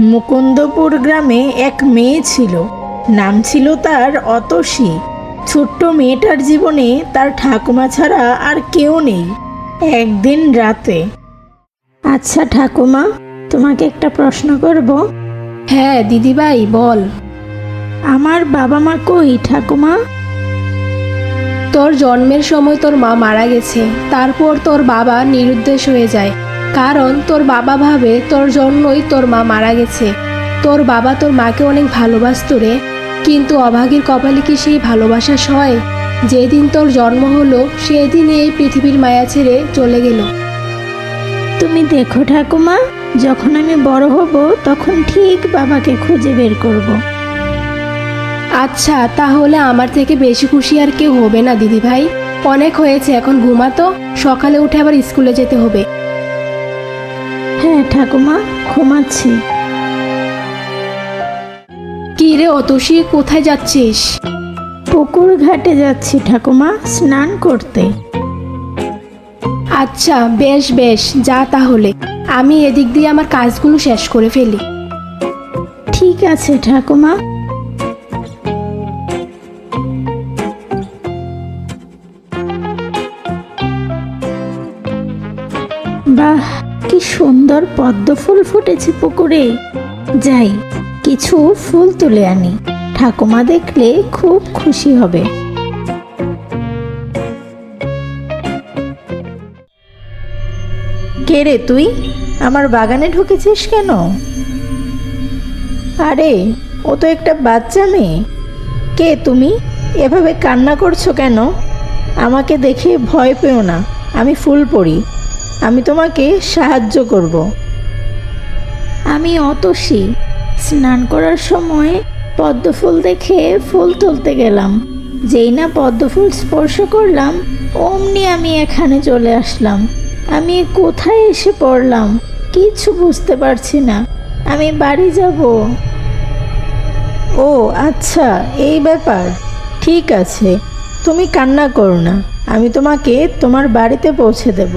মুকুন্দপুর গ্রামে এক মেয়ে ছিল, নাম ছিল তার অতসী। ছোট্ট মেয়েটার জীবনে তার ঠাকুমা ছাড়া আর কেউ নেই। একদিন রাতে, আচ্ছা ঠাকুমা, তোমাকে একটা প্রশ্ন করব। হ্যাঁ দিদিভাই বল। আমার বাবা মা কই ঠাকুমা? তোর জন্মের সময় তোর মা মারা গেছে, তারপর তোর বাবা নিরুদ্দেশ হয়ে যায়, কারণ তোর বাবা ভাবে তোর জন্যই তোর মা মারা গেছে। তোর বাবা তোর মাকে অনেক ভালোবাসত রে, কিন্তু অভাগীর কপালে কি সেই ভালোবাসা সয়? যেদিন তোর জন্ম হলো সেদিনই এই পৃথিবীর মায়া ছেড়ে চলে গেল। তুমি দেখো ঠাকুমা, যখন আমি বড় হব তখন ঠিক বাবাকে খুঁজে বের করব। আচ্ছা, তাহলে আমার থেকে বেশি খুশি আর কেউ হবে না দিদিভাই। অনেক হয়েছে, এখন ঘুমাতো, সকালে উঠে আবার স্কুলে যেতে হবে। হ্যাঁ ঠাকুমা, ঘুমাচ্ছি। কি রে অতসী, কোথায় যাচ্ছিস? পুকুর ঘাটে যাচ্ছি ঠাকুমা, স্নান করতে। আচ্ছা বেশ বেশ, যা তাহলে। আমি এদিক দিয়ে আমার কাজগুলো শেষ করে ফেলি। ঠিক আছে ঠাকুমা। বাহ, কি সুন্দর পদ্ম ফুল ফুটেছে পুকুরে। যাই, কিছু ফুল তুলে আনি, ঠাকুমা দেখলে খুব খুশি হবে। কে রে তুই, আমার বাগানে ঢুকেছিস কেন? আরে, ও তো একটা বাচ্চা মেয়ে। কে তুমি? এভাবে কান্না করছো কেন? আমাকে দেখে ভয় পেও না, আমি ফুলপরি, আমি তোমাকে সাহায্য করব। আমি অতসী, স্নান করার সময় পদ্ম ফুল দেখে ফুল তুলতে গেলাম। যেই না পদ্ম ফুল স্পর্শ করলাম, অমনি আমি এখানে চলে আসলাম। আমি কোথায় এসে পড়লাম কিছু বুঝতে পারছি না। আমি বাড়ি যাব। ও আচ্ছা, এই ব্যাপার। ঠিক আছে, তুমি কান্না করো না, আমি তোমাকে তোমার বাড়িতে পৌঁছে দেব।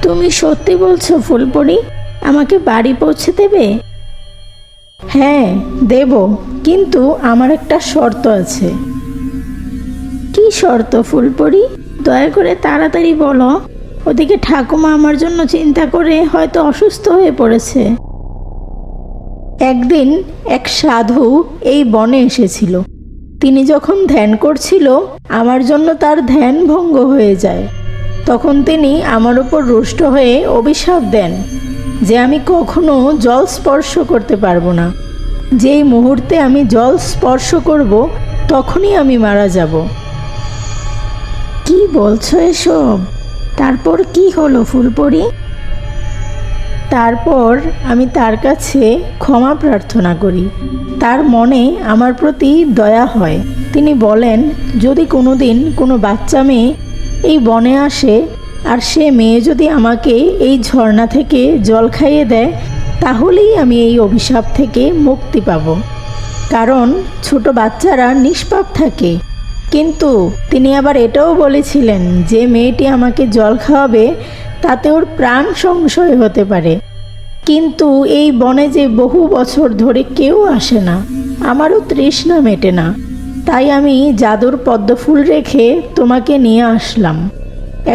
তুমি সত্যি বলছো ফুলপরি? আমাকে বাড়ি পৌঁছে দেবে? হ্যাঁ দেব, কিন্তু আমার একটা শর্ত আছে। কি শর্ত ফুলপরি? দয়া করে তাড়াতাড়ি বলো, ওদিকে ঠাকুমা আমার জন্য চিন্তা করে হয়তো অসুস্থ হয়ে পড়েছে। একদিন এক সাধু এই বনে এসেছিল। তিনি যখন ধ্যান করছিল, আমার জন্য তার ধ্যান ভঙ্গ হয়ে যায়। তখন তিনি আমার উপর রুষ্ট হয়ে অভিশাপ দেন যে আমি কখনো জল স্পর্শ করতে পারবো না। যেই মুহূর্তে আমি জল স্পর্শ করব, তখনই আমি মারা যাব। কি বলছো এসব? তারপর কি হলো ফুলপরি? তারপর আমি তার কাছে ক্ষমা প্রার্থনা করি। তার মনে আমার প্রতি দয়া হয়। তিনি বলেন, যদি কোনোদিন কোনো বাচ্চা মেয়ে এই বনে আসে আর সে মেয়ে যদি আমাকে এই ঝর্ণা থেকে জল খাইয়ে দেয়, তাহলেই আমি এই অভিশাপ থেকে মুক্তি পাব। কারণ ছোট বাচ্চারা নিষ্পাপ থাকে। কিন্তু তিনি আবার এটাও বলেছিলেন যে মেয়েটি আমাকে জল খাওয়াবে তাতে ওর প্রাণ সংশয় হতে পারে। কিন্তু এই বনে যে বহু বছর ধরে কেউ আসে না, আমারও তৃষ্ণা মেটে না, তাই আমি জাদুর পদ্মফুল রেখে তোমাকে নিয়ে আসলাম।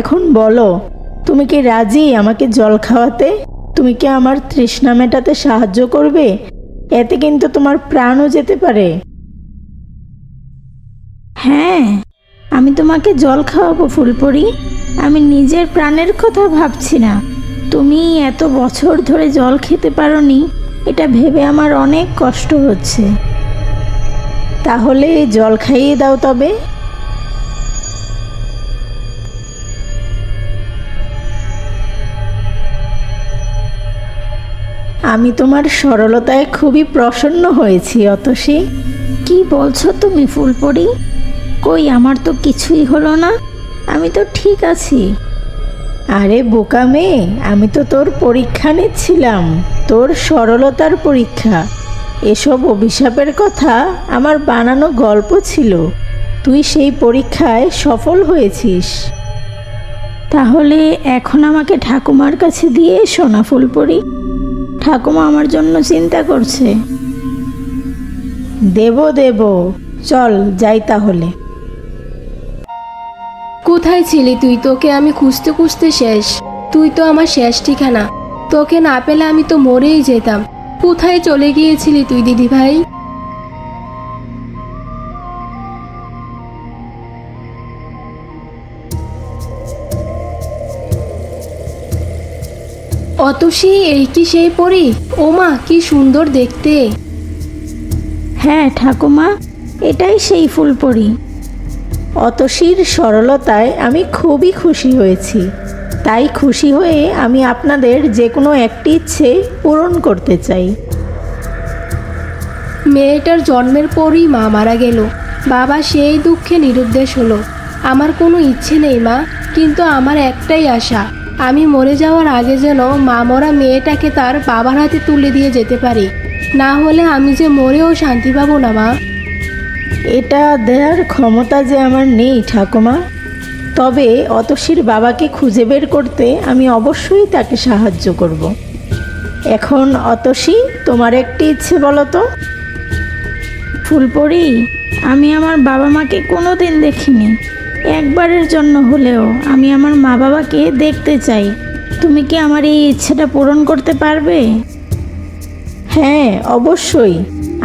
এখন বলো, তুমি কি রাজি আমাকে জল খাওয়াতে? তুমি কি আমার তৃষ্ণা মেটাতে সাহায্য করবে? এতে কিন্তু তোমার প্রাণও যেতে পারে। হ্যাঁ, আমি তোমাকে জল খাওয়াবো ফুলপরি। আমি নিজের প্রাণের কথা ভাবছি না। তুমি এত বছর ধরে জল খেতে পারোনি, এটা ভেবে আমার অনেক কষ্ট হচ্ছে। তাহলে জল খাইয়ে দাও তবে। আমি তোমার সরলতায় খুবই প্রসন্ন হয়েছি অতসী। কি বলছো তুমি ফুলপরি? কই, আমার তো কিছুই হলো না, আমি তো ঠিক আছি। আরে বোকা মেয়ে, আমি তো তোর পরীক্ষা নিচ্ছিলাম, তোর সরলতার পরীক্ষা। এসব অভিশাপের কথা আমার বানানো গল্প ছিল। তুই সেই পরীক্ষায় সফল হয়েছিস। তাহলে এখন আমাকে ঠাকুমার কাছে দিয়ে এসো না ফুলপরি। ঠাকুমা আমার জন্য চিন্তা করছে। দেব দেব, চল যাই তাহলে। কোথায় ছিলি তুই? তোকে আমি খুঁজতে খুঁজতে শেষ। তুই তো আমার শেষ ঠিকানা। তোকে না পেলে আমি তো মরেই যেতাম। কোথায় চলে গিয়েছিলি তুই দিদি ভাই? অতসী, এই কি সেই পরী? ওমা, কি সুন্দর দেখতে। হ্যাঁ ঠাকুমা, এটাই সেই ফুলপরি। অতসীর সরলতায় আমি খুবই খুশি হয়েছি। তাই খুশি হয়ে আমি আপনাদের যে কোনো একটি ইচ্ছে পূরণ করতে চাই। মেয়েটার জন্মের পরই মা মারা গেল। বাবা সেই দুঃখে নিরুদ্দেশ হলো। আমার কোনো ইচ্ছে নেই মা, কিন্তু আমার একটাই আশা, আমি মরে যাওয়ার আগে যেন মা মরা মেয়েটাকে তার বাবার হাতে তুলে দিয়ে যেতে পারি। না হলে আমি যে মরেও শান্তি পাবো না মা। এটা দেওয়ার ক্ষমতা যে আমার নেই ঠাকুমা, তবে অতসীর বাবাকে খুঁজে বের করতে আমি অবশ্যই তাকে সাহায্য করব। এখন অতসী, তোমার একটি ইচ্ছে বলো তো। ফুলপরি, আমি আমার বাবা মাকে কোনো দিন দেখিনি। একবারের জন্য হলেও আমি আমার মা বাবাকে দেখতে চাই। তুমি কি আমার এই ইচ্ছেটা পূরণ করতে পারবে? হ্যাঁ অবশ্যই।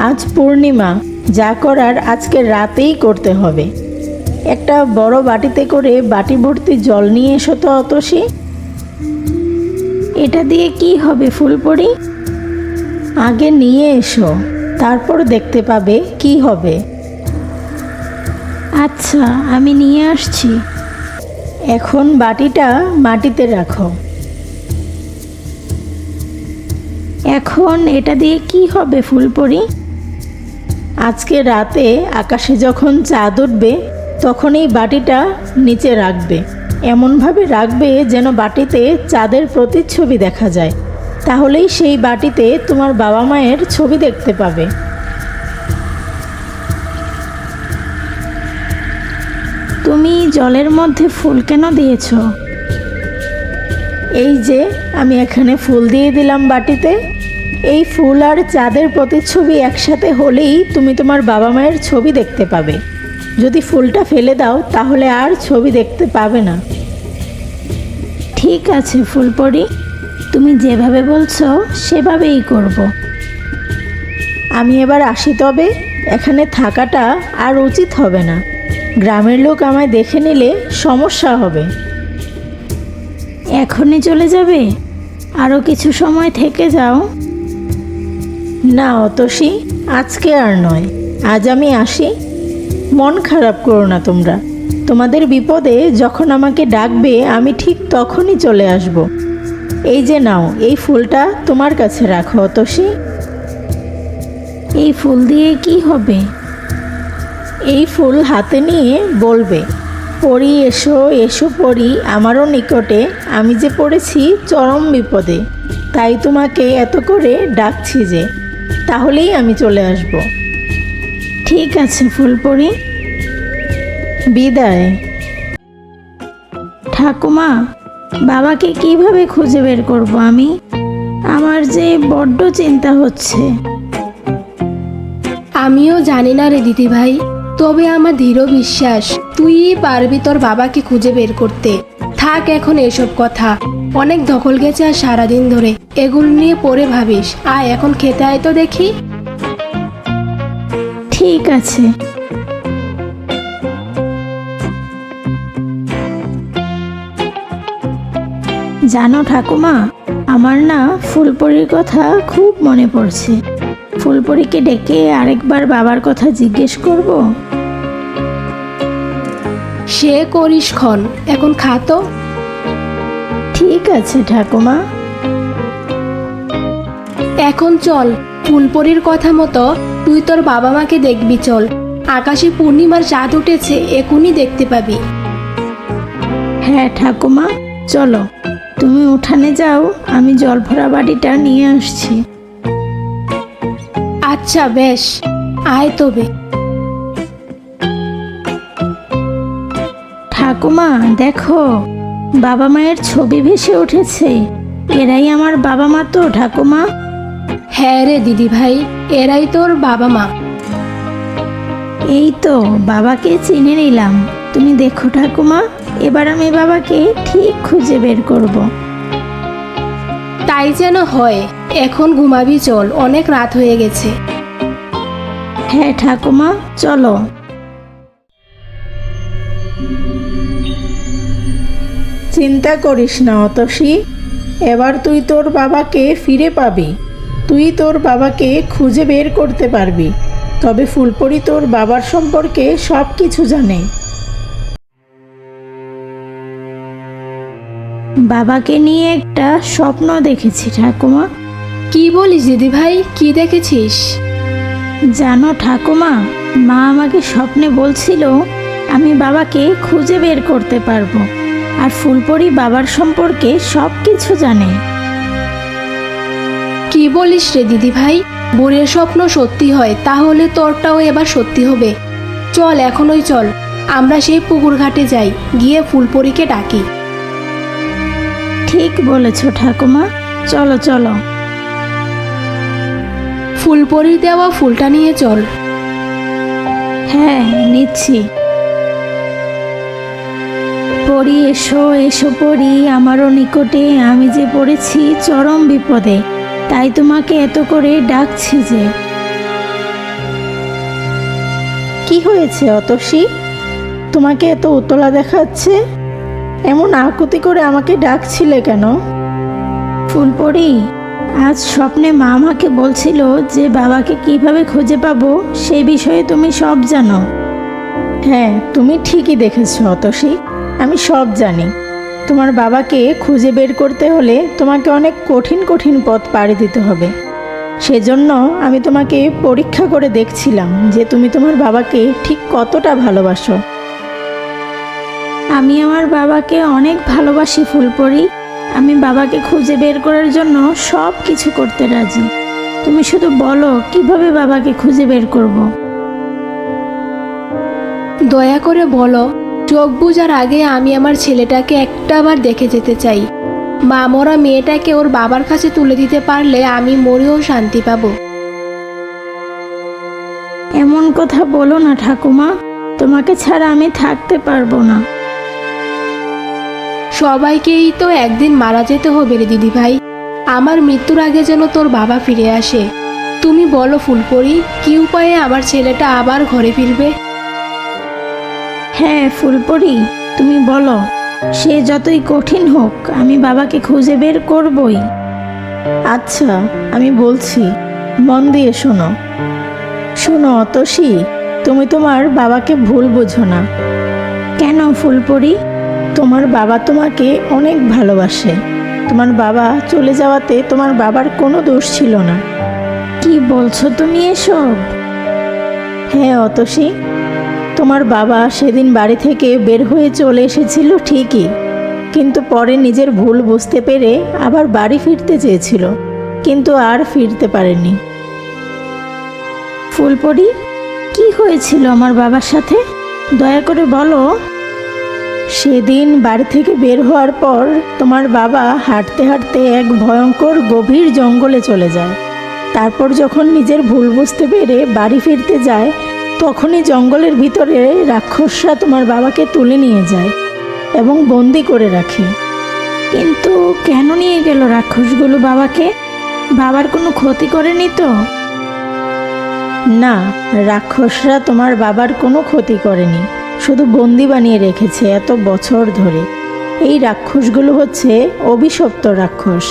আজ পূর্ণিমা, যা করার আজকে রাতেই করতে হবে। একটা বড় বাটিতে করে বাটি ভর্তি জল নিয়ে এসো তো অতসী। এটা দিয়ে কি হবে ফুলপরি? আগে নিয়ে এসো, তারপর দেখতে পাবে কি হবে। আচ্ছা, আমি নিয়ে আসছি। এখন বাটিটা মাটিতে রাখো। এখন এটা দিয়ে কি হবে ফুলপরি? আজকে রাতে আকাশে যখন চাঁদ উঠবে তখন এই বাটিটা নিচে রাখবে। এমনভাবে রাখবে যেন বাটিতে চাঁদের প্রতিচ্ছবি দেখা যায়। তাহলেই সেই বাটিতে তোমার বাবা মায়ের ছবি দেখতে পাবে। তুমি জলের মধ্যে ফুল কেন দিয়েছ? এই যে আমি এখানে ফুল দিয়ে দিলাম বাটিতে। এই ফুল আর চাঁদের প্রতিচ্ছবি একসাথে হলেই তুমি তোমার বাবা মায়ের ছবি দেখতে পাবে। যদি ফুলটা ফেলে দাও তাহলে আর ছবি দেখতে পাবে না। ঠিক আছে ফুলপরি, তুমি যেভাবে বলছো সেভাবেই করব। আমি এবার আসি তবে। এখানে থাকাটা আর উচিত হবে না। গ্রামের লোক আমায় দেখে নিলে সমস্যা হবে। এখনই চলে যাবে? আরও কিছু সময় থেকে যাও। না অতসী, আজকে আর নয়, আজ আমি আসি। মন খারাপ করো না তোমরা। তোমাদের বিপদে যখন আমাকে ডাকবে আমি ঠিক তখনই চলে আসব। এই যে নাও, এই ফুলটা তোমার কাছে রাখো অতসী। এই ফুল দিয়ে কি হবে? এই ফুল হাতে নিয়ে বলবে, পরি এসো এসো পরি আমারও নিকটে, আমি যে পড়েছি চরম বিপদে, তাই তোমাকে এত করে ডাকছি যে, তাহলেই আমি চলে আসব। ঠিক আছে ফুলপরি, বিদায়। ঠাকুমা, বাবাকে কিভাবে খুঁজে বের করব আমি? আমার যে বড্ড চিন্তা হচ্ছে। আমিও জানি না রে দিদি ভাই, তবে আমার দৃঢ় বিশ্বাস তুইই পারবি তোর বাবাকে খুঁজে বের করতে। থাক এখন এসব কথা, অনেক ধকল গেছে আর সারাদিন ধরে। এগুলো নিয়ে পরে ভাবিস। আয় এখন খেতে আয় তো দেখি। ঠিক আছে। জানো ঠাকুমা, আমার না ফুলপরির কথা খুব মনে পড়ছে। ফুলপরিকে ডেকে আরেকবার বাবার কথা জিজ্ঞেস করব। সে করিস ক্ষণ, এখন খা তো। ঠিক আছে ঠাকুমা। এখন চল, ফুলপরির কথা মতো তুই তোর বাবা মাকে দেখবি। চল, আকাশে পূর্ণিমার চাঁদ উঠেছে, এখনই দেখতে পাবি। হ্যাঁ ঠাকুমা, চলো। তুমি উঠানে যাও, আমি জল ভরা বাটিটা নিয়ে আসছি। আচ্ছা বেশ, আয় তবে। ঠাকুমা দেখো, বাবা মায়ের ছবি ভেসে উঠেছে। এরাই আমার বাবা মা তো ঠাকুমা। হ্যাঁ রে দিদি ভাই, এরাই তোর বাবা মা। এই তো বাবাকে চিনে নিলাম। তুমি দেখো ঠাকুমা, এবার আমি বাবাকে ঠিক খুঁজে বের করব। তাই যেন হয়। এখন ঘুমাবি চল, অনেক রাত হয়ে গেছে। হ্যাঁ ঠাকুমা, চলো। চিন্তা করিস না অতসী, এবার তুই তোর বাবাকে ফিরে পাবি। তুই তোর বাবাকে খুঁজে বের করতে পারবি। তবে ফুলপরি তোর বাবার সম্পর্কে সব কিছু জানে। বাবাকে নিয়ে একটা স্বপ্ন দেখেছি ঠাকুমা। কি বলিস দিদি ভাই, কি দেখেছিস? জানো ঠাকুমা, মা আমাকে স্বপ্নে বলছিল আমি বাবাকে খুঁজে বের করতে পারবো। আর ফুলপরি বাবার সম্পর্কে সব কিছু জানে। কি বলিস রে দিদি ভাই, বুড়ির স্বপ্ন সত্যি হয় তাহলে তোরটাও এবার সত্যি হবে। চল এখনই চল, আমরা সেই পুকুর ঘাটে যাই, গিয়ে ফুলপরীকে ডাকি। ঠিক বলেছ ঠাকুমা, চলো চলো। ফুলপরীর দেওয়া ফুলটা নিয়ে চল। হ্যাঁ, নিচ্ছি। পরি এসো এসো পরি আমারও নিকটে, আমি যে পড়েছি চরম বিপদে, তাই তোমাকে এত করে ডাকছি যে। কি হয়েছে অতসী, তোমাকে এত উতলা দেখাচ্ছে? এমন আকুতি করে আমাকে ডাকছিলে কেন? ফুলপরি, আজ স্বপ্নে মা আমাকে বলছিল যে বাবাকে কিভাবে খুঁজে পাবো সে বিষয়ে তুমি সব জানো। হ্যাঁ, তুমি ঠিকই দেখেছো অতসী, আমি সব জানি। তোমার বাবাকে খুঁজে বের করতে হলে তোমাকে অনেক কঠিন কঠিন পথ পাড়ি দিতে হবে। সেজন্য আমি তোমাকে পরীক্ষা করে দেখছিলাম যে তুমি তোমার বাবাকে ঠিক কতটা ভালোবাসো। আমি আমার বাবাকে অনেক ভালোবাসি ফুলপরি। আমি বাবাকে খুঁজে বের করার জন্য সব কিছু করতে রাজি। তুমি শুধু বলো কিভাবে বাবাকে খুঁজে বের করব। দয়া করে বলো, চোখ বুজার আগে আমি আমার ছেলেটাকে একটাবার দেখে যেতে চাই। মা মরা মেয়েটাকে ওর বাবার কাছে তুলে দিতে পারলে আমি মরেও শান্তি পাবো। এমন কথা বলো না ঠাকুমা, তোমাকে ছাড়া আমি থাকতে পারবো না। সবাইকেই তো একদিন মারা যেতে হবে রে দিদি ভাই। আমার মৃত্যুর আগে যেন তোর বাবা ফিরে আসে। তুমি বলো ফুলপরি, কি উপায়ে আমার ছেলেটা আবার ঘরে ফিরবে? হ্যাঁ ফুলপরি, তুমি বলো, সে যতই কঠিন হোক আমি বাবাকে খুঁজে বের করবই। আচ্ছা, আমি বলছি, মন দিয়ে শোনো। শোনো অতসী, তুমি তোমার বাবাকে ভুল বোঝো না। কেন ফুলপরি? তোমার বাবা তোমাকে অনেক ভালোবাসে। তোমার বাবা চলে যাওয়াতে তোমার বাবার কোনো দোষ ছিল না। কি বলছো তুমি এসব? হ্যাঁ অতসী, তোমার বাবা সেদিন বাড়ি থেকে বের হয়ে চলে এসেছিল ঠিকই, কিন্তু পরে নিজের ভুল বুঝতে পেরে আবার বাড়ি ফিরতে চেয়েছিল, কিন্তু আর ফিরতে পারেনি। ফুলপরি, কি হয়েছিল আমার বাবার সাথে? দয়া করে বলো। সেদিন বাড়ি থেকে বের হওয়ার পর তোমার বাবা হাঁটতে হাঁটতে এক ভয়ঙ্কর গভীর জঙ্গলে চলে যায়। তারপর যখন নিজের ভুল বুঝতে পেরে বাড়ি ফিরতে যায়, তখনই জঙ্গলের ভিতরে রাক্ষসরা তোমার বাবাকে তুলে নিয়ে যায় এবং বন্দি করে রাখে। কিন্তু কেন নিয়ে গেল রাক্ষসগুলো বাবাকে? বাবার কোনো ক্ষতি করেনি তো? না, রাক্ষসরা তোমার বাবার কোনো ক্ষতি করেনি, শুধু বন্দি বানিয়ে রেখেছে এত বছর ধরে। এই রাক্ষসগুলো হচ্ছে অভিশপ্ত রাক্ষস।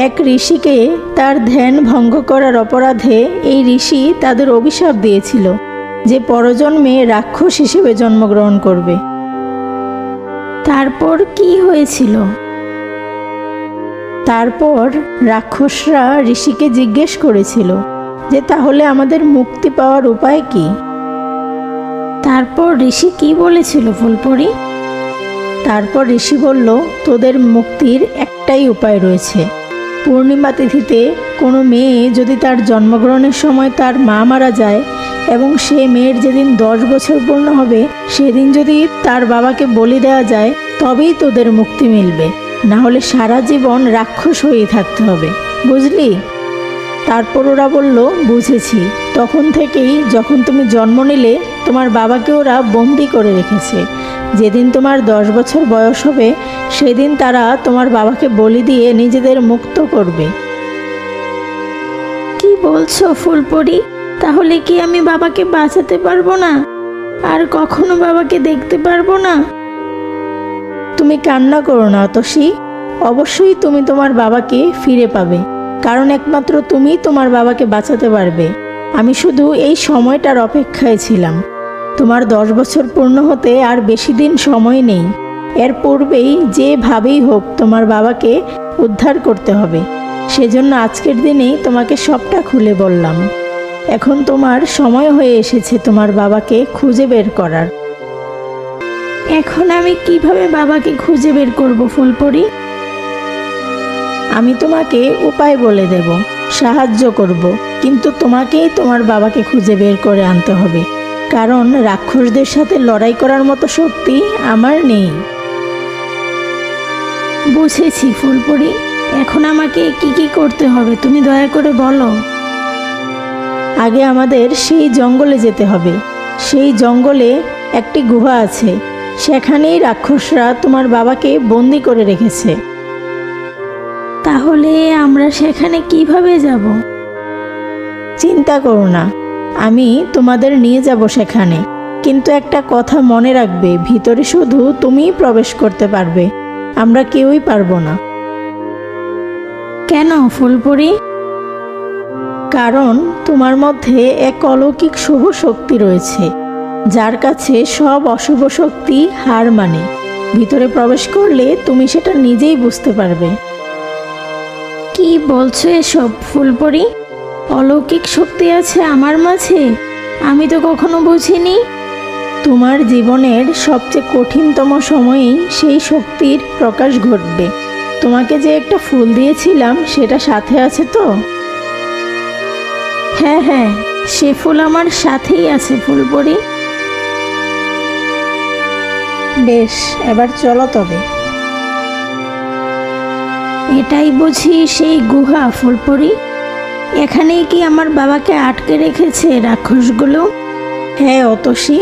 এক ঋষিকে তার ধ্যান ভঙ্গ করার অপরাধে এই ঋষি তাদের অভিশাপ দিয়েছিল যে পরজন্মে রাক্ষস হিসেবে জন্মগ্রহণ করবে। তারপর কি হয়েছিল? তারপর রাক্ষসরা ঋষিকে জিজ্ঞেস করেছিল যে তাহলে আমাদের মুক্তি পাওয়ার উপায় কি? তারপর ঋষি কি বলেছিল ফুলপরি? তারপর ঋষি বলল, তোদের মুক্তির একটাই উপায় রয়েছে। পূর্ণিমা তিথিতে কোনো মেয়ে যদি তার জন্মগ্রহণের সময় তার মা মারা যায় এবং সে মেয়ের যেদিন 10 বছর পূর্ণ হবে সেদিন যদি তার বাবাকে বলি দেওয়া যায়, তবেই তোদের মুক্তি মিলবে। না হলে সারা জীবন রাক্ষস হয়েই থাকতে হবে, বুঝলি? তারপর ওরা বলল, বুঝেছি, তখন থেকেই যখন তুমি জন্ম নিলে তোমার বাবাকে ওরা বন্দি করে রেখেছে। যেদিন তোমার 10 বছর বয়স হবে সেদিন তারা তোমার বাবাকে বলি দিয়ে নিজেদের মুক্ত করবে। কি বলছো ফুলপরি? তাহলে কি আমি বাবাকে বাঁচাতে পারবো না? আর কখনো বাবাকে দেখতে পারবো না? তুমি কান্না করো না অতসী, অবশ্যই তুমি তোমার বাবাকে ফিরে পাবে, কারণ একমাত্র তুমি তোমার বাবাকে বাঁচাতে পারবে। আমি শুধু এই সময়টার অপেক্ষায় ছিলাম। তোমার 10 বছর পূর্ণ হতে আর বেশি দিন সময় নেই। এর পূর্বেই যেভাবেই হোক তোমার বাবাকে উদ্ধার করতে হবে। সেজন্য আজকের দিনেই তোমাকে সবটা খুলে বললাম। এখন তোমার সময় হয়ে এসেছে তোমার বাবাকে খুঁজে বের করার। এখন আমি কিভাবে বাবাকে খুঁজে বের করব ফুলপরি? আমি তোমাকে উপায় বলে দেব, সাহায্য করব, কিন্তু তোমাকেই তোমার বাবাকে খুঁজে বের করে আনতে হবে, কারণ রাক্ষসদের সাথে লড়াই করার মতো শক্তি আমার নেই। বুঝেছি ফুলপরি, এখন আমাকে কি কি করতে হবে তুমি দয়া করে বলো। আগে আমাদের সেই জঙ্গলে যেতে হবে। সেই জঙ্গলে একটি গুহা আছে, সেখানেই রাক্ষসরা তোমার বাবাকে বন্দি করে রেখেছে। তাহলে আমরা সেখানে কিভাবে যাব? চিন্তা করো না, আমি তোমাদের নিয়ে যাব সেখানে, কিন্তু একটা কথা মনে রাখবে, ভিতরে শুধু তুমিই প্রবেশ করতে পারবে, আমরা কেউই পারবো না। কেন ফুলপরি? কারণ তোমার মধ্যে এক অলৌকিক শুভ শক্তি রয়েছে, যার কাছে সব অশুভ শক্তি হার মানে। ভিতরে প্রবেশ করলে তুমি সেটা নিজেই বুঝতে পারবে। কি বলছো এসব ফুলপরি? অলৌকিক শক্তি আছে আমার মাঝে? আমি তো কখনো বুঝিনি। তোমার জীবনের সবচেয়ে কঠিনতম সময়েই সেই শক্তির প্রকাশ ঘটবে। তোমাকে যে একটা ফুল দিয়েছিলাম সেটা সাথে আছে তো? হ্যাঁ হ্যাঁ, সে ফুল আমার সাথেই আছে ফুলপরি। বেশ, এবার চলো তবে। এটাই বুঝি সেই গুহা ফুলপরি? এখানেই কি আমার বাবাকে আটকে রেখেছে রাক্ষসগুলো? হ্যাঁ অতসী,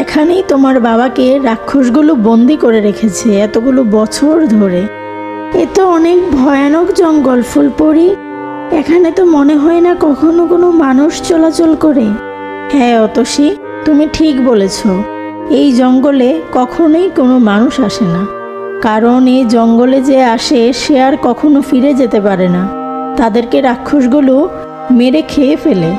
এখানেই তোমার বাবাকে রাক্ষসগুলো বন্দি করে রেখেছে এতগুলো বছর ধরে। এ তো অনেক ভয়ানক জঙ্গল ফুলপরি। এখানে তো মনে হয় না কখনো কোনো মানুষ চলাচল করে। হ্যাঁ অতসী, তুমি ঠিক বলেছ, এই জঙ্গলে কখনোই কোনো মানুষ আসে না, কারণ এই জঙ্গলে যে আসে সে আর কখনো ফিরে যেতে পারে না। তাদেরকে রাক্ষসগুলো মেরে খেয়ে ফেলে।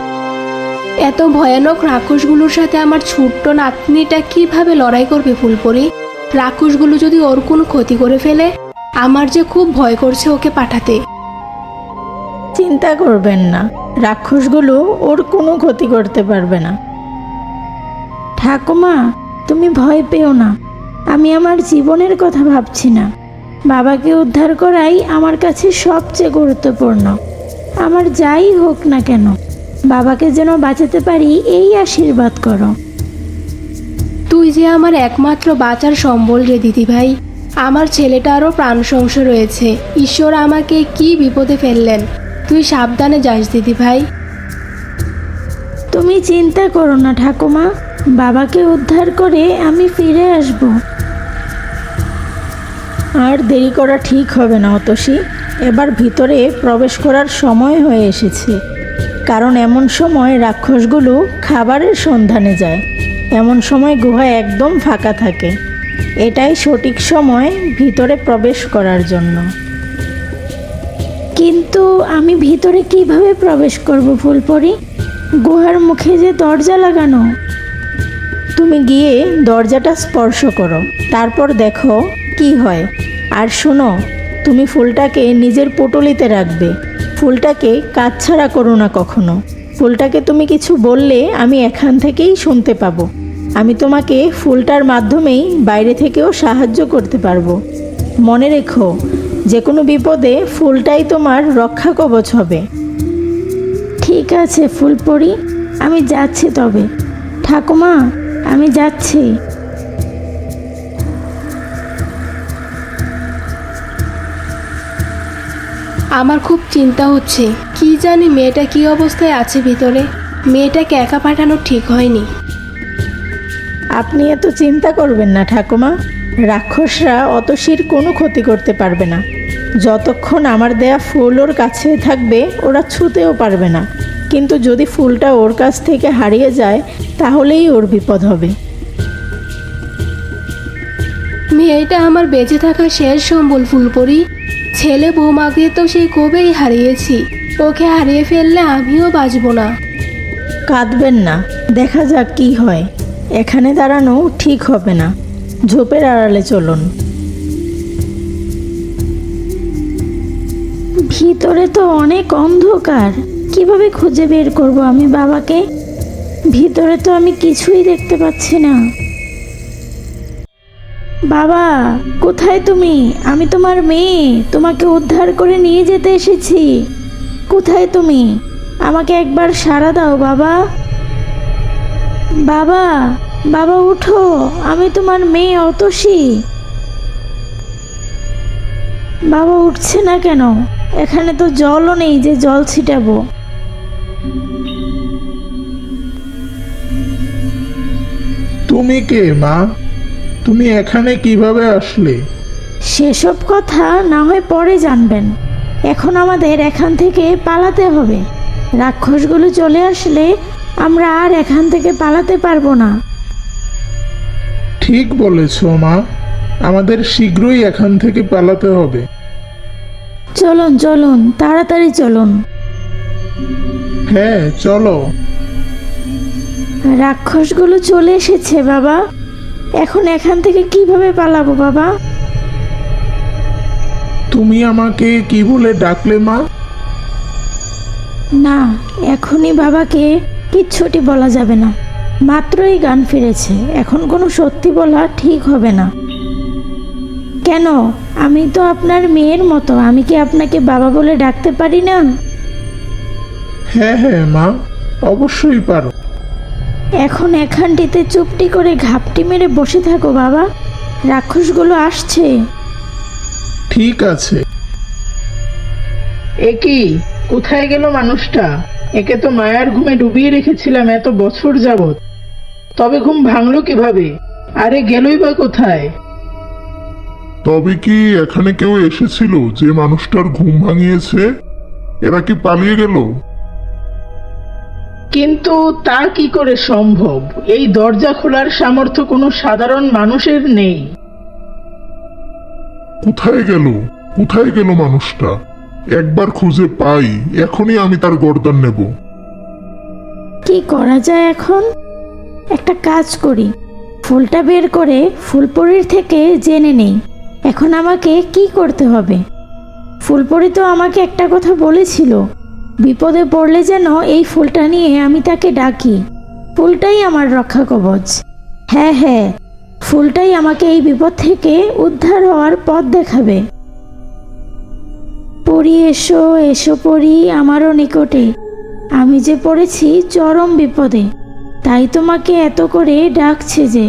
এত ভয়ানক রাক্ষসগুলোর সাথে আমার ছোট্ট নাতনিটা কিভাবে লড়াই করবে ফুলপরি? রাক্ষসগুলো যদি ওর কোনো ক্ষতি করে ফেলে, আমার যে খুব ভয় করছে ওকে পাঠাতে। চিন্তা করবেন না, রাক্ষসগুলো ওর কোনো ক্ষতি করতে পারবে না। ঠাকুমা, তুমি ভয় পেও না, আমি আমার জীবনের কথা ভাবছি না। বাবাকে উদ্ধার করাই আমার কাছে সবচেয়ে গুরুত্বপূর্ণ। আমার যাই হোক না কেন, বাবাকে যেন বাঁচাতে পারি এই আশীর্বাদ করো। তুই যে আমার একমাত্র বাঁচার সম্বল রে দিদিভাই। আমার ছেলেটারও প্রাণ সংশয় রয়েছে। ঈশ্বর আমাকে কি বিপদে ফেললেন। তুই সাবধানে যাস দিদিভাই। তুমি চিন্তা করো না ঠাকুমা, বাবাকে উদ্ধার করে আমি ফিরে আসব। আর দেরি করা ঠিক হবে না অতসী, এবার ভিতরে প্রবেশ করার সময় হয়ে এসেছে, কারণ এমন সময় রাক্ষসগুলো খাবারের সন্ধানে যায়। এমন সময় গুহা একদম ফাঁকা থাকে। এটাই সঠিক সময় ভিতরে প্রবেশ করার জন্য। কিন্তু আমি ভিতরে কিভাবে প্রবেশ করব ফুলপরি? গুহার মুখে যে দরজা লাগানো। তুমি গিয়ে দরজাটা স্পর্শ করো, তারপর দেখো কি হয়। আর শোনো, তুমি ফুলটাকে নিজের পুটুলিতে রাখবে। ফুলটাকে কাছছাড়া করো না কখনো। ফুলটাকে তুমি কিছু বললে আমি এখান থেকেই শুনতে পাবো। আমি তোমাকে ফুলটার মাধ্যমেই বাইরে থেকেও সাহায্য করতে পারবো। মনে রেখো, যে কোনো বিপদে ফুলটাই তোমার রক্ষা কবচ হবে। ঠিক আছে ফুলপরি, আমি যাচ্ছি তবে। ঠাকুমা, আমি যাচ্ছি। আমার খুব চিন্তা হচ্ছে, কি জানি মেয়েটা কি অবস্থায় আছে ভিতরে। মেয়েটাকে একা পাঠানো ঠিক হয়নি। আপনি এত চিন্তা করবেন না ঠাকুমা, রাক্ষসরা অতসীর কোনো ক্ষতি করতে পারবে না। যতক্ষণ আমার দেয়া ফুল ওর কাছে থাকবে ওরা ছুঁতেও পারবে না, কিন্তু যদি ফুলটা ওর কাছ থেকে হারিয়ে যায় তাহলেই ওর বিপদ হবে। মেয়েটা আমার বেঁচে থাকা শেষ সম্বল ফুলপরি। ছেলে বৌমাকে তো সেই কবেই হারিয়েছি। ওকে হারিয়ে ফেললে আমিও বাঁচব না। কাঁদবেন না, দেখা যাক কি হয়। এখানে দাঁড়ানো ঠিক হবে না, ঝোপের আড়ালে চলুন। ভিতরে তো অনেক অন্ধকার, কিভাবে খুঁজে বের করব আমি বাবাকে? ভিতরে তো আমি কিছুই দেখতে পাচ্ছি না। বাবা, কোথায় তুমি? আমি তোমার মেয়ে, তোমাকে উদ্ধার করে নিয়ে যেতে এসেছি। কোথায় তুমি? আমাকে একবার সাড়া দাও বাবা। বাবা, বাবা উঠো, আমি তোমার মেয়ে অতসী। বাবা উঠছে না কেন? এখানে তো জলও নেই যে জল ছিটাবো। তুমি কে মা? তুমি এখানে কিভাবে আসলে? সেসব কথা না হয় পরে জানবেন, এখন আমাদের এখান থেকে পালাতে হবে। রাক্ষসগুলো চলে আসলে আমরা আর এখান থেকে পালাতে পারবো না। ঠিক বলেছ মা, আমাদের শীঘ্রই এখান থেকে পালাতে হবে। চলুন চলুন, তাড়াতাড়ি চলুন। হ্যাঁ চলো। রাক্ষসগুলো চলে এসেছে বাবা, এখন এখান থেকে কিভাবে পালাবো বাবা? তুমি আমাকে কি বলে ডাকলে মা? না, এখনই বাবাকে কিচ্ছুটি বলা যাবে না। মাত্রই গান ফিরেছে, এখন কোনো সত্যি বলা ঠিক হবে না। কেন? আমি তো আপনার মেয়ের মতো, আমি কি আপনাকে বাবা বলে ডাকতে পারি না? হ্যাঁ হ্যাঁ মা, অবশ্যই পারো। এখন এখানটিতে চুপটি করে ঘাপটি মেরে বসে থাকো বাবা, রাক্ষসগুলো আসছে। ঠিক আছে। এ কি? কোথায় গেল মানুষটা? একে তো মায়ার ঘুমে ডুবিয়ে রেখেছিলাম এত বছর যাবত, তবে ঘুম ভাঙলো কিভাবে? আরে গেলই বা কোথায়? তবে কি এখানে কেউ এসেছিল যে মানুষটার ঘুম ভাঙিয়েছে? এরা কি পালিয়ে গেল? কিন্তু তা কি করে সম্ভব? এই দরজা খোলার সামর্থ্য কোনো সাধারণ মানুষের নেই। কোথায় গেল? কোথায় গেল মানুষটা? একবার খুঁজে পাই, এখনই আমি তার গর্দান নেব। কি করা যায় এখন? একটা কাজ করি, ফুলটা বের করে ফুলপরির থেকে জেনে নেই এখন আমাকে কি করতে হবে। ফুলপরি তো আমাকে একটা কথা বলেছিল, বিপদে পড়লে যেন এই ফুলটা নিয়ে আমি তাকে ডাকি। ফুলটাই আমার রক্ষা কবচ। হ্যাঁ হ্যাঁ, ফুলটাই আমাকে এই বিপদ থেকে উদ্ধার হওয়ার পথ দেখাবে। পরি এসো এসো পরি আমারও নিকটে, আমি যে পড়েছি চরম বিপদে, তাই তোমাকে এত করে ডাকছে যে।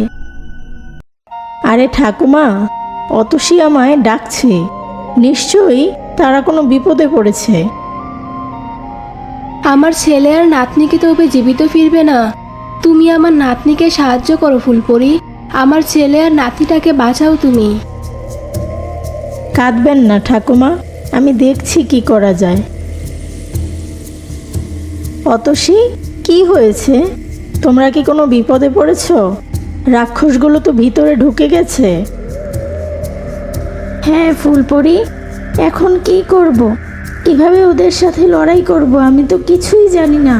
আরে ঠাকুমা, অতসী আমায় ডাকছে, নিশ্চয়ই তারা কোনো বিপদে পড়েছে। আমার ছেলে আর নাতনিকে তবে জীবিত ফিরবে না। তুমি আমার নাতনিকে সাহায্য করো ফুলপরি। আমার ছেলে আর নাতিটাকে বাঁচাও তুমি। কাঁদবেন না ঠাকুমা, আমি দেখছি কি করা যায়। অতসী, কি হয়েছে? তোমরা কি কোনো বিপদে পড়েছ? রাক্ষসগুলো তো ভিতরে ঢুকে গেছে। হ্যাঁ ফুলপরি, এখন কি করব? কিভাবে ওদের সাথে লড়াই করব আমি তো কিছুই জানি না,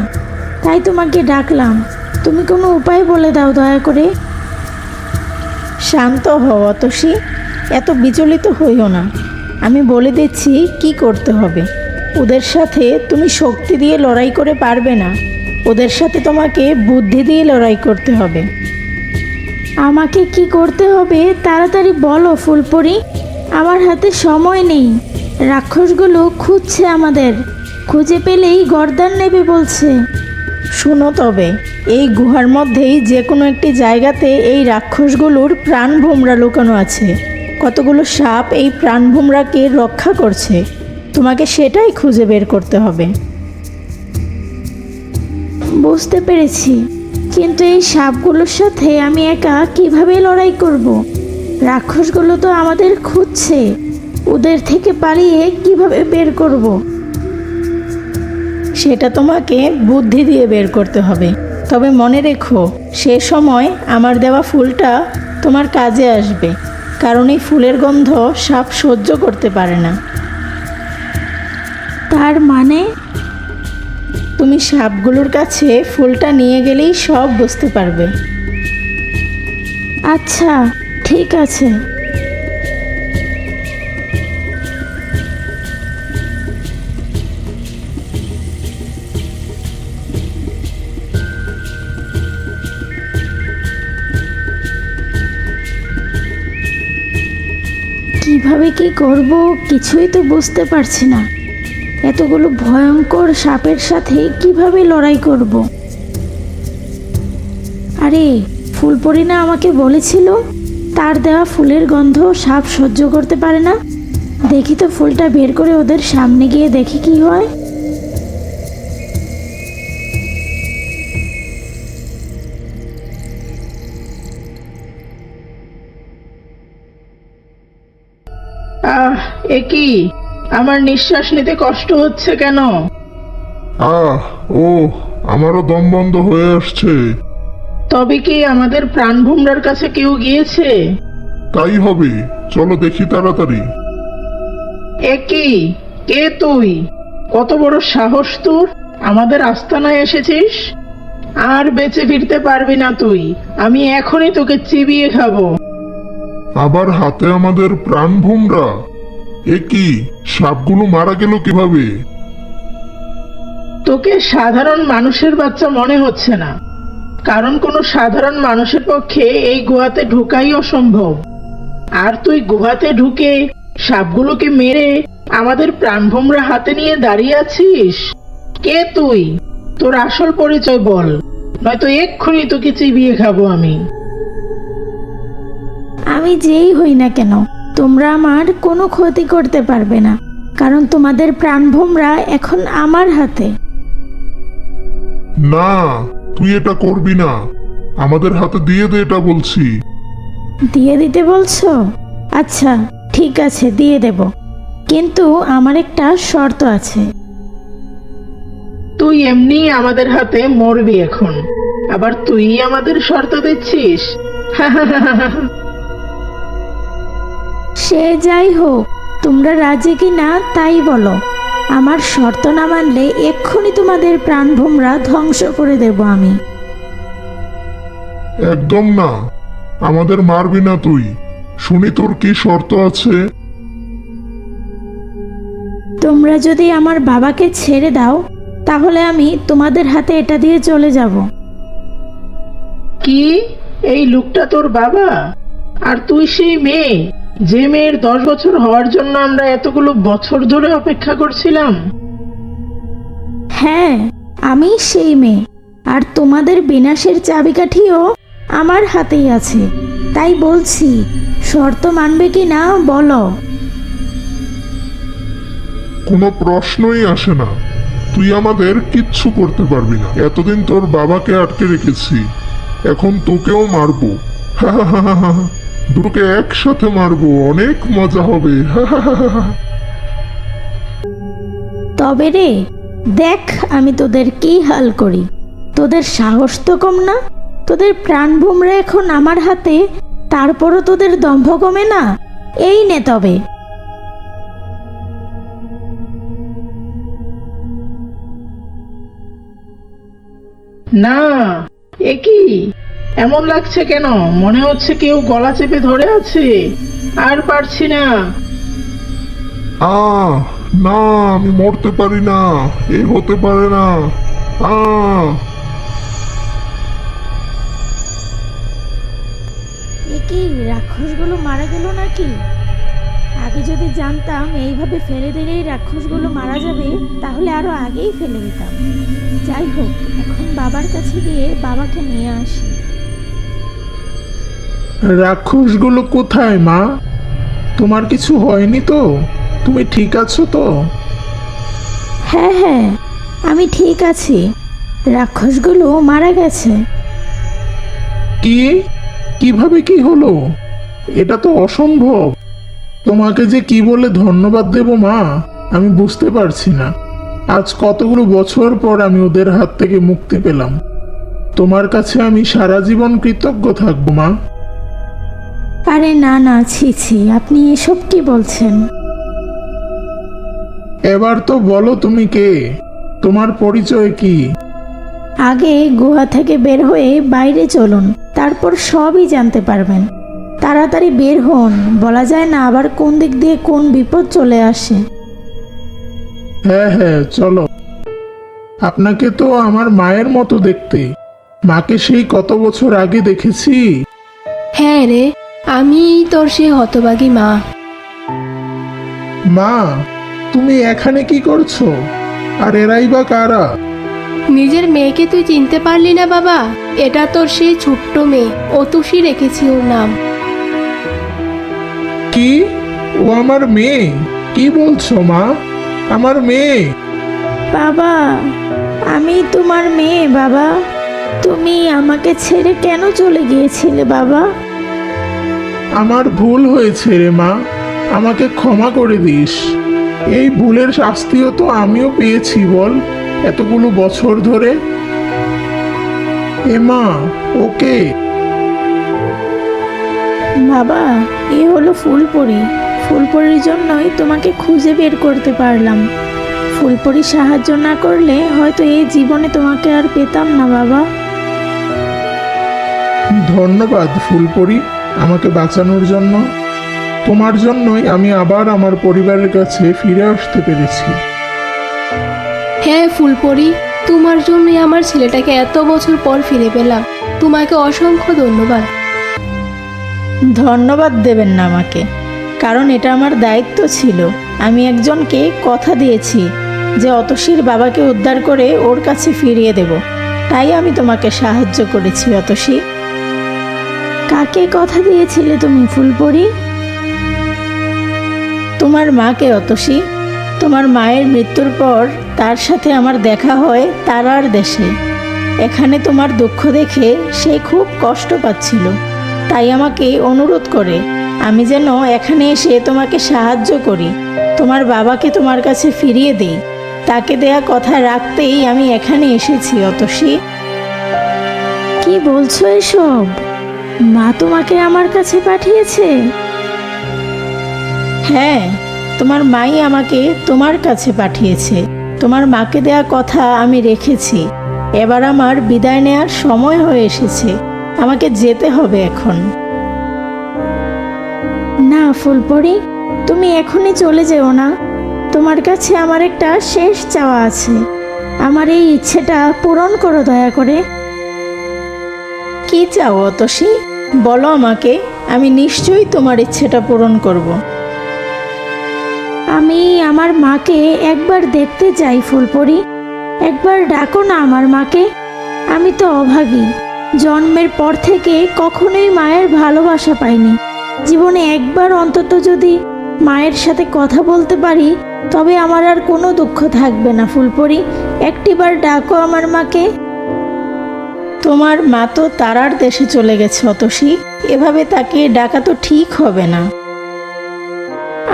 তাই তোমাকে ডাকলাম। তুমি কোনো উপায় বলে দাও দয়া করে। শান্ত হও অতসী, এত বিচলিত হইও না। আমি বলে দিচ্ছি কি করতে হবে। ওদের সাথে তুমি শক্তি দিয়ে লড়াই করে পারবে না, ওদের সাথে তোমাকে বুদ্ধি দিয়ে লড়াই করতে হবে। আমাকে কি করতে হবে তাড়াতাড়ি বলো ফুলপরি, আমার হাতে সময় নেই। রাক্ষসগুলো খুঁজছে আমাদের, খুঁজে পেলেই গর্দান নেবে বলছে। শুনো তবে, এই গুহার মধ্যেই যে কোনো একটি জায়গাতে এই রাক্ষসগুলোর প্রাণভোমরা লুকানো আছে। কতগুলো সাপ এই প্রাণভোমরাকে রক্ষা করছে, তোমাকে সেটাই খুঁজে বের করতে হবে। বুঝতে পেরেছি, কিন্তু এই সাপগুলোর সাথে আমি একা কিভাবে লড়াই করব? রাক্ষসগুলো তো আমাদের খুঁজছে, ওদের থেকে পালিয়ে কিভাবে বের করব? সেটা তোমাকে বুদ্ধি দিয়ে বের করতে হবে। তবে মনে রেখো, সে সময় আমার দেওয়া ফুলটা তোমার কাজে আসবে, কারণ এই ফুলের গন্ধ সাপ সহ্য করতে পারে না। তার মানে তুমি সাপগুলোর কাছে ফুলটা নিয়ে গেলেই সব বুঝতে পারবে। আচ্ছা, ঠিক আছে। কিভাবে কি করব কিছুই তো বুঝতে পারছি না। এতগুলো ভয়ঙ্কর সাপের সাথে কিভাবে লড়াই করব? আরে, ফুলপরি না আমাকে বলেছিল তার দেওয়া ফুলের গন্ধ সাপ সহ্য করতে পারে না? দেখি তো ফুলটা বের করে ওদের সামনে গিয়ে দেখি কি হয়। এ কি, আমার নিঃশ্বাস নিতে কষ্ট হচ্ছে কেন? আহ, ও, আমারও দম বন্ধ হয়ে আসছে। তবে কি আমাদের প্রাণভোমরার কাছে কেউ গিয়েছে? তাই হবে, চলো দেখি তাড়াতাড়ি। এ কি, কে তুই? কত বড় সাহস তোর, আমাদের আস্তানায় এসেছিস? আর বেঁচে ফিরতে পারবি না তুই, আমি এখনই তোকে চিবিয়ে খাবো। আবার হাতে আমাদের প্রাণ ভোমরা? এ কি, সাপগুলো মারা গেল কিভাবে? তোকে সাধারণ মানুষের বাচ্চা মনে হচ্ছে না, কারণ কোনো সাধারণ মানুষের পক্ষে এই গুহাতে ঢোকাই অসম্ভব। আর তুই গুহাতে ঢুকে সাপগুলোকে মেরে আমাদের প্রাণভোমরা হাতে নিয়ে দাঁড়িয়ে আছিস। কে তুই? তোর আসল পরিচয় বল, নয়তো এক্ষুনি তোকে চিবিয়ে খাবো আমি। আমি যেই হই না কেন, তোমরা আমার কোনো ক্ষতি করতে পারবে না, কারণ তোমাদের প্রাণভোমরা এখন আমার হাতে। না, তুই এটা করবি না, আমাদের হাতে দিয়ে দে এটা বলছি। দিয়ে দিতে বলছো? আচ্ছা, ঠিক আছে, দিয়ে দেব, কিন্তু আমার একটা শর্ত আছে। তুই এমনি আমাদের হাতে মরবি এখন, আবার তুই আমাদের শর্ত দিচ্ছিস? সে যাই হোক, তোমরা রাজি কি না তাই বলো। আমার শর্ত না মানলে এক্ষুনি তোমাদের প্রাণভোমরা ধ্বংস করে দেব আমি। একদম না, আমাদের মারবি না তুই। শুনি তোর কি শর্ত আছে। তোমরা যদি আমার বাবাকে ছেড়ে দাও, তাহলে আমি তোমাদের হাতে এটা দিয়ে চলে যাব। কি, এই লোকটা তোর বাবা? আর তুই সেই মেয়ে, যে মেয়ের 10 বছর হওয়ার জন্য আমরা এতগুলো বছর ধরে অপেক্ষা করছিলাম? হ্যাঁ, আমি সেই মেয়ে, আর তোমাদের বিনাশের চাবিকাঠিও আমার হাতেই আছে। তাই বলছি, শর্ত মানবে কি না বলো। কোনো প্রশ্নই আসে না, তুই আমাদের কিচ্ছু করতে পারবি না। এতদিন তোর বাবাকে আটকে রেখেছি, এখন তোকেও মারবো। দুটোকে একসাথে মারবো, অনেক মজা হবে। তবে রে, দেখ আমি তোদের কি হাল করি। তোদের সাহস তো কম না, তোদের প্রাণভোমরা এখন আমার হাতে, তারপরও তোদের দম্ভ কমে না। এই নে তবে। না, এ কি, এমন লাগছে কেন? মনে হচ্ছে কেউ গলা চেপে ধরে আছে। আর পারছি না। না, আমি মরতে পারি না, এ হতে পারে না। এ কি, রাক্ষসগুলো মারা গেল নাকি? আগে যদি জানতাম এইভাবে ফেলে দিলেই রাক্ষসগুলো মারা যাবে, তাহলে আরো আগেই ফেলে দিতাম। যাই হোক, এখন বাবার কাছে গিয়ে বাবাকে নিয়ে আসি। রাক্ষসগুলো কোথায় মা? তোমার কিছু হয়নি তো? তুমি ঠিক আছো তো? হ্যাঁ হ্যাঁ, আমি ঠিক আছি। রাক্ষসগুলো মারা গেছে। কি? কিভাবে কি হলো? এটা তো অসম্ভব। তোমাকে যে কি বলে ধন্যবাদ দেব মা, আমি বুঝতে পারছি না। আজ কতগুলো বছর পর আমি ওদের হাত থেকে মুক্তি পেলাম। তোমার কাছে আমি সারা জীবন কৃতজ্ঞ থাকবো মা। আরে না না, ছি ছি, আপনি এসব কি বলছেন? এবার তো বলো তুমি কে, তোমার পরিচয় কি? আগে গুহা থেকে বের হয়ে বাইরে চলুন, তারপর সবই জানতে পারবেন। তাড়াতাড়ি বের হন, বলা যায় না আবার কোন দিক দিয়ে কোন বিপদ চলে আসে। হ্যাঁ হ্যাঁ, চলো। আপনাকে তো আমার মায়ের মতো দেখতে। মাকে সেই কত বছর আগে দেখেছি। হ্যাঁ রে, আমি তোর সে হতভাগী মা। মা, তুমি এখানে কি করছো? আর এরাই বা কারা? নিজের মেয়েকে তুই চিনতে পারলি না বাবা? এটা তোর সেই ছোট্ট মেয়ে, অতুষী রেখেছি ওর নাম। কি? ও আমার মেয়ে? কি বলছো মা? আমার মেয়ে? বাবা, আমি তোমার মেয়ে বাবা। তুমি আমাকে ছেড়ে কেন চলে গিয়েছিলে বাবা? আমার ভুল হয়েছে রে মা, আমাকে ক্ষমা করে দিস। এই ভুলের শাস্তিও তো আমিও পেয়েছি বল, এতগুলো বছর ধরে। এ মা, ওকে। বাবা, এ হলো ফুলপরি। ফুলপরির জন্যই তোমাকে খুঁজে বের করতে পারলাম। ফুলপরি সাহায্য না করলে হয়তো এই জীবনে তোমাকে আর পেতাম না বাবা। ধন্যবাদ ফুলপরি, আমাকে বাঁচানোর জন্য। তোমার জন্যই আমি আবার আমার পরিবারের কাছে ফিরে আসতে পেরেছি। হ্যাঁ ফুলপরি, তোমার জন্যই আমার ছেলেটাকে এত বছর পর ফিরে পেলাম। তোমাকে অসংখ্য ধন্যবাদ। ধন্যবাদ দেবেন না আমাকে, কারণ এটা আমার দায়িত্ব ছিল। আমি একজনকে কথা দিয়েছি যে অতসীর বাবাকে উদ্ধার করে ওর কাছে ফিরিয়ে দেব, তাই আমি তোমাকে সাহায্য করেছি অতসী। কাকে কথা দিয়েছিলে তুমি ফুলপরি? তোমার মাকে অতসী। তোমার মায়ের মৃত্যুর পর তার সাথে আমার দেখা হয় তারার দেশে। এখানে তোমার দুঃখ দেখে সে খুব কষ্ট পাচ্ছিল, তাই আমাকে অনুরোধ করে আমি যেন এখানে এসে তোমাকে সাহায্য করি, তোমার বাবাকে তোমার কাছে ফিরিয়ে দিই। তাকে দেয়া কথা রাখতেই আমি এখানে এসেছি অতসী। কি বলছো এসব? মা তোমাকে আমার কাছে পাঠিয়েছে? হ্যাঁ, তোমার মাই আমাকে তোমার কাছে পাঠিয়েছে। তোমার মাকে দেয়া কথা আমি রেখেছি। এবার আমার বিদায় নেওয়ার সময় হয়ে এসেছে, আমাকে যেতে হবে এখন। না ফুলপরি, তুমি এখনই চলে যেও না। তোমার কাছে আমার একটা শেষ চাওয়া আছে। আমার এই ইচ্ছেটা পূরণ করো দয়া করে। কি চাও অতসী? বলো আমাকে, আমি নিশ্চয়ই তোমার ইচ্ছেটা পূরণ করব। আমি আমার মাকে একবার দেখতে চাই ফুলপরি। একবার ডাকো না আমার মাকে। আমি তো অভাগী, জন্মের পর থেকে কখনোই মায়ের ভালোবাসা পাইনি। জীবনে একবার অন্তত যদি মায়ের সাথে কথা বলতে পারি, তবে আমার আর কোনো দুঃখ থাকবে না ফুলপরি। একটিবার ডাকো আমার মাকে। তোমার মা তো তারার দেশে চলে গেছে অতসী, এভাবে তাকে ডাকা তো ঠিক হবে না।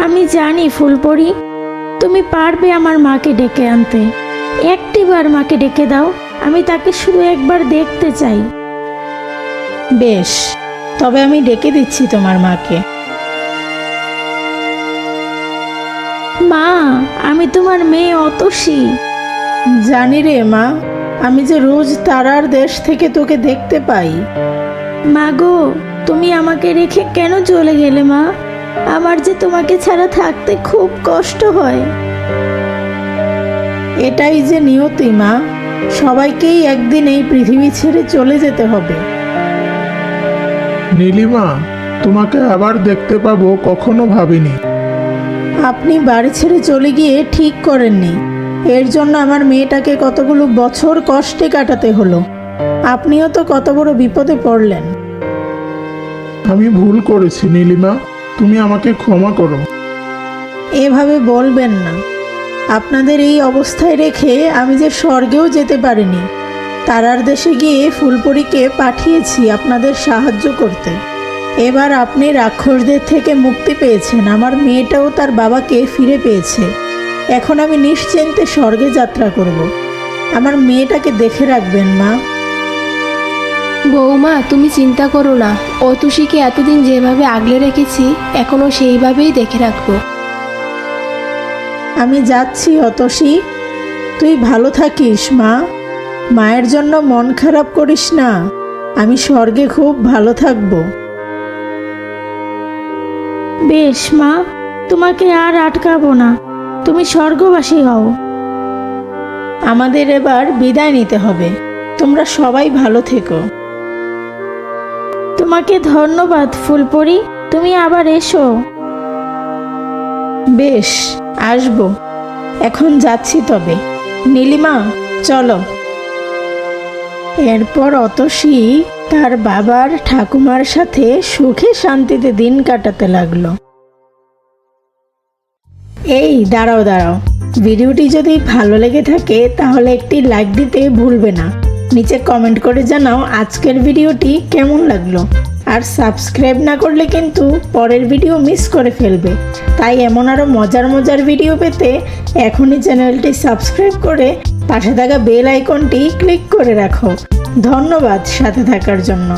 আমি জানি ফুলপরি, তুমি পারবে আমার মাকে ডেকে আনতে। একটিবার মাকে ডেকে দাও, আমি তাকে শুধু একবার দেখতে চাই। বেশ, তবে আমি ডেকে দিচ্ছি তোমার মাকে। মা, আমি তোমার মেয়ে অতসী। জানি রে মা, আমি যে রোজ তারার দেশ থেকে তোকে দেখতে পাই। মা গো, তুমি আমাকে রেখে কেন চলে গেলে মা? আমার যে তোমাকে ছাড়া থাকতে খুব কষ্ট হয়। এটাই যে নিয়তি মা, সবাইকেই একদিন এই পৃথিবী ছেড়ে চলে যেতে হবে। নীলিমা, তোমাকে আবার দেখতে পাবো কখনো ভাবিনি। আপনি বাড়ি ছেড়ে চলে গিয়ে ঠিক করেননি। এর জন্য আমার মেয়েটাকে কতগুলো বছর কষ্টে কাটাতে হলো। আপনিও তো কত বড় বিপদে পড়লেন। আমি ভুল করেছি নীলিমা, তুমি আমাকে ক্ষমা করো। এভাবে বলবেন না। আপনাদের এই অবস্থায় রেখে আমি যে স্বর্গেও যেতে পারিনি। তারার দেশে গিয়ে ফুলপরীকে পাঠিয়েছি আপনাদের সাহায্য করতে। এবার আপনি রাক্ষসদের থেকে মুক্তি পেয়েছেন, আমার মেয়েটাও তার বাবাকে ফিরে পেয়েছে। এখন আমি নিশ্চিন্তে স্বর্গে যাত্রা করব। আমার মেয়েটাকে দেখে রাখবেন মা। বৌমা, তুমি চিন্তা করো না, অতুষীকে এতদিন যেভাবে আগলে রেখেছি এখনও সেইভাবেই দেখে রাখবো। আমি যাচ্ছি অতসী, তুই ভালো থাকিস মা। মায়ের জন্য মন খারাপ করিস না, আমি স্বর্গে খুব ভালো থাকবো। বেশ মা, তোমাকে আর আটকাবো না, তুমি স্বর্গবাসী হও। আমাদের এবার বিদায় নিতে হবে, তোমরা সবাই ভালো থেকো। তোমাকে ধন্যবাদ ফুলপরি, তুমি আবার এসো। বেশ, আসবো। এখন যাচ্ছি তবে। নীলিমা, চলো। এরপর অতসী তার বাবার ঠাকুমার সাথে সুখে শান্তিতে দিন কাটাতে লাগলো। এই দাঁড়াও দাঁড়াও, ভিডিওটি যদি ভালো লেগে থাকে তাহলে একটি লাইক দিতে ভুলবে না। নিচে কমেন্ট করে জানাও আজকের ভিডিওটি কেমন লাগলো। আর সাবস্ক্রাইব না করলে কিন্তু পরের ভিডিও মিস করে ফেলবে। তাই এমন আরও মজার মজার ভিডিও পেতে এখনই চ্যানেলটি সাবস্ক্রাইব করে পাশে থাকা বেল আইকনটি ক্লিক করে রাখো। ধন্যবাদ সাথে থাকার জন্য।